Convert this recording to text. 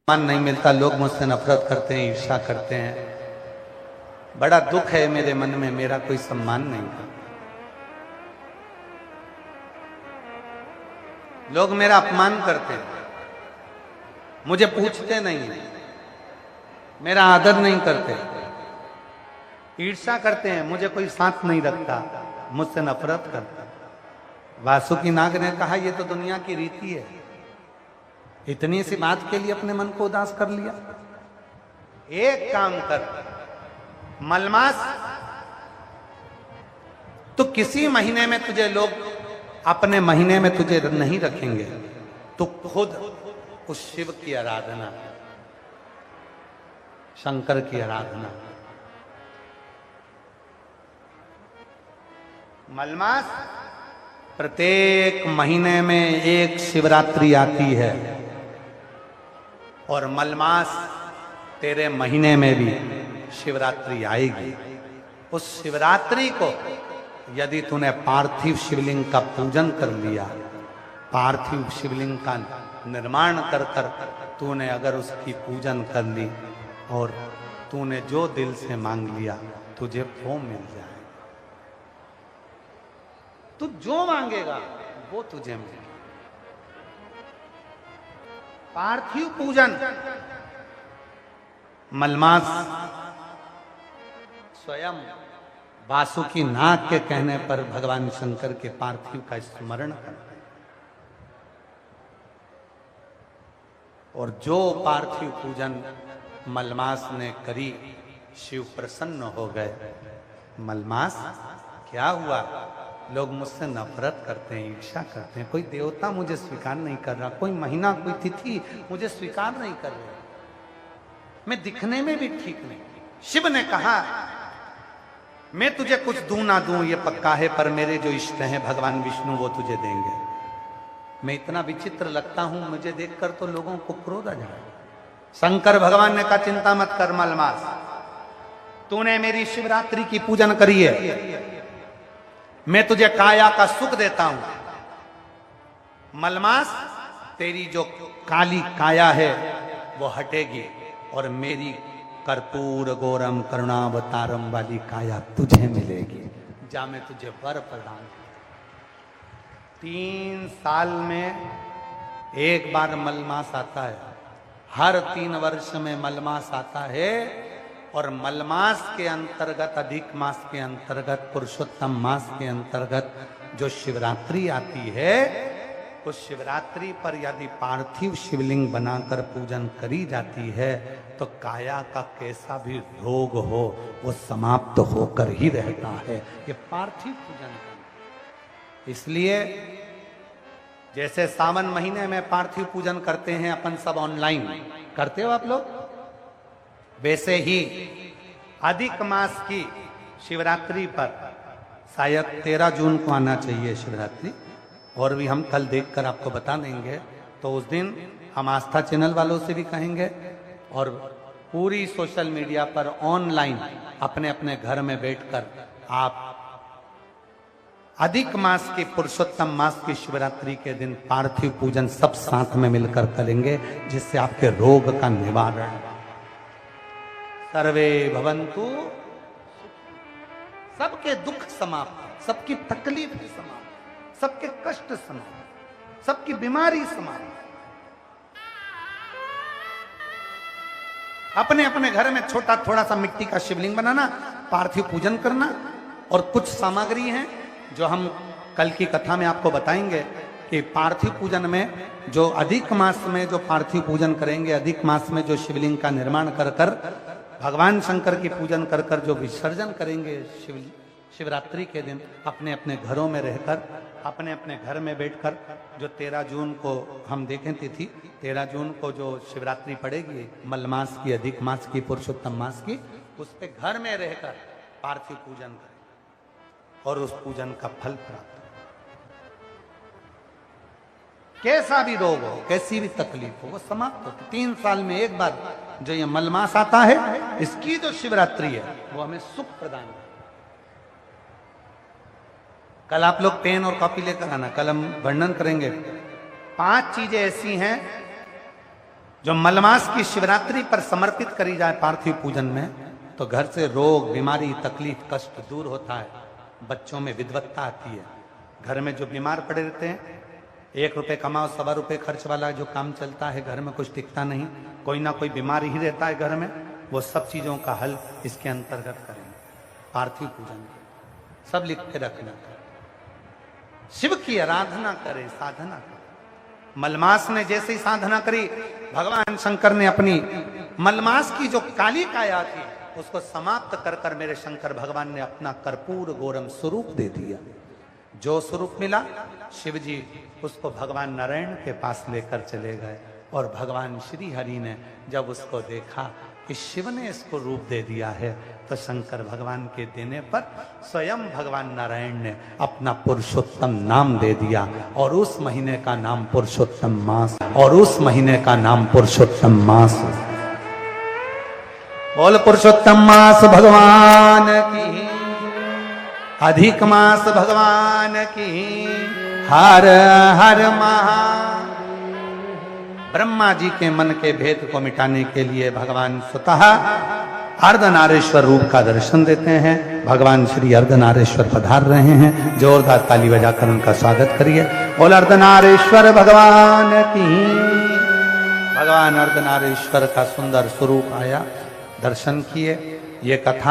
सम्मान नहीं मिलता, लोग मुझसे नफरत करते हैं, ईर्ष्या करते हैं। बड़ा दुख है मेरे मन में, मेरा कोई सम्मान नहीं है। लोग मेरा अपमान करते हैं, मुझे पूछते नहीं हैं, मेरा आदर नहीं करते, ईर्ष्या करते हैं, मुझे कोई साथ नहीं रखता, मुझसे नफरत करता। वासुकी नाग ने कहा यह तो दुनिया की रीति है। इतनी सी बात के लिए अपने मन को उदास कर लिया। एक काम कर, मलमास, तो किसी महीने में तुझे लोग अपने महीने में तुझे नहीं रखेंगे, तो खुद उस शिव की आराधना, शंकर की आराधना। मलमास, प्रत्येक महीने में एक शिवरात्रि आती है और मलमास तेरे महीने में भी शिवरात्रि आएगी। उस शिवरात्रि को यदि तूने पार्थिव शिवलिंग का पूजन कर लिया, पार्थिव शिवलिंग का निर्माण कर कर तूने अगर उसकी पूजन कर ली और तूने जो दिल से मांग लिया तुझे वो मिल जाए। तू जो मांगेगा वो तुझे मिलेगा। पार्थिव पूजन, मलमास स्वयं वासुकी नाग के कहने पर भगवान शंकर के पार्थिव का स्मरण करते हैं और जो पार्थिव पूजन मलमास ने करी, शिव प्रसन्न हो गए। मलमास, क्या हुआ? लोग मुझसे नफरत करते हैं, ईर्ष्या करते हैं, कोई देवता मुझे स्वीकार नहीं कर रहा, कोई महीना, कोई तिथि मुझे स्वीकार नहीं कर रहा, मैं दिखने में भी ठीक नहीं। शिव ने कहा मैं तुझे कुछ दूं ना दूं ये पक्का है, पर मेरे जो इष्ट हैं भगवान विष्णु वो तुझे देंगे। मैं इतना विचित्र लगता हूं, मुझे देखकर तो लोगों को क्रोध आ जाए। शंकर भगवान ने कहा चिंता मत कर मलमास, तूने मेरी शिवरात्रि की पूजन करी है, मैं तुझे काया का सुख देता हूं। मलमास, तेरी जो काली काया है वो हटेगी और मेरी कर्पूर गौरम करुणावतारम वाली काया तुझे मिलेगी। जा, मैं तुझे वर प्रदान कर। 3 साल में एक बार मलमास आता है, हर 3 वर्ष में मलमास आता है और मलमास के अंतर्गत, अधिक मास के अंतर्गत, पुरुषोत्तम मास के अंतर्गत जो शिवरात्रि आती है, उस शिवरात्रि पर यदि पार्थिव शिवलिंग बनाकर पूजन करी जाती है तो काया का कैसा भी रोग हो वो समाप्त होकर ही रहता है। ये पार्थिव पूजन है। इसलिए जैसे सावन महीने में पार्थिव पूजन करते हैं अपन सब, ऑनलाइन करते हो आप लोग, वैसे ही अधिक मास की शिवरात्रि पर शायद 13 जून को आना चाहिए शिवरात्रि, और भी हम कल देखकर आपको बता देंगे। तो उस दिन हम आस्था चैनल वालों से भी कहेंगे और पूरी सोशल मीडिया पर ऑनलाइन अपने अपने घर में बैठकर आप अधिक मास की, पुरुषोत्तम मास की शिवरात्रि के दिन पार्थिव पूजन सब साथ में मिलकर करेंगे, जिससे आपके रोग का निवारण। सर्वे भवन्तु, सबके दुख समाप्त, सबकी तकलीफ समाप्त, सबके कष्ट समाप्त, सबकी बीमारी समाप्त। अपने अपने घर में छोटा थोड़ा सा मिट्टी का शिवलिंग बनाना, पार्थिव पूजन करना, और कुछ सामग्री हैं जो हम कल की कथा में आपको बताएंगे कि पार्थिव पूजन में जो अधिक मास में जो पार्थिव पूजन करेंगे, अधिक मास में जो शिवलिंग का निर्माण कर कर भगवान शंकर की पूजन कर कर जो विसर्जन करेंगे शिवरात्रि के दिन, अपने अपने घरों में रहकर, अपने अपने घर में बैठकर, जो 13 जून को हम देखें तिथि, 13 जून को जो शिवरात्रि पड़ेगी मलमास की, अधिक मास की, पुरुषोत्तम मास की, उस पे घर में रहकर पार्थिव पूजन करें और उस पूजन का फल प्राप्त। कैसा भी रोग हो, कैसी भी तकलीफ हो, वो समाप्त होती। 3 साल में एक बार जो ये मलमास आता है, इसकी जो शिवरात्रि है वो हमें सुख प्रदान करती है। कल आप लोग पेन और कॉपी लेकर आना, कल हम वर्णन करेंगे। 5 चीजें ऐसी हैं जो मलमास की शिवरात्रि पर समर्पित करी जाए पार्थिव पूजन में, तो घर से रोग, बीमारी, तकलीफ, कष्ट दूर होता है, बच्चों में विद्वत्ता आती है। घर में जो बीमार पड़े रहते हैं, 1 रुपए कमाओ 1.25 रुपए खर्च वाला जो काम चलता है, घर में कुछ टिकता नहीं, कोई ना कोई बीमारी ही रहता है घर में, वो सब चीजों का हल इसके अंतर्गत करेंगे। पार्थिव पूजन सब लिख के रखना, शिव की आराधना करे, साधना करे। मलमास ने जैसे ही साधना करी, भगवान शंकर ने अपनी मलमास की जो काली काया थी उसको समाप्त कर कर मेरे शंकर भगवान ने अपना कर्पूर गौरम स्वरूप दे दिया। जो स्वरूप मिला, शिव जी उसको भगवान नारायण के पास लेकर चले गए, और भगवान श्री हरि ने जब उसको देखा कि शिव ने इसको रूप दे दिया है, तो शंकर भगवान के देने पर स्वयं भगवान नारायण ने अपना पुरुषोत्तम नाम दे दिया, और उस महीने का नाम पुरुषोत्तम मास, और उस महीने का नाम पुरुषोत्तम मास। बोल पुरुषोत्तम मास भगवान की, अधिक मास भगवान की, हर हर महा। ब्रह्मा जी के मन के भेद को मिटाने के लिए भगवान स्वतः अर्धनारेश्वर रूप का दर्शन देते हैं। भगवान श्री अर्धनारेश्वर पधार रहे हैं, जोरदार ताली बजाकर उनका स्वागत करिए। बोल अर्धनारेश्वर भगवान की। भगवान अर्धनारेश्वर का सुंदर स्वरूप आया, दर्शन किए। ये कथा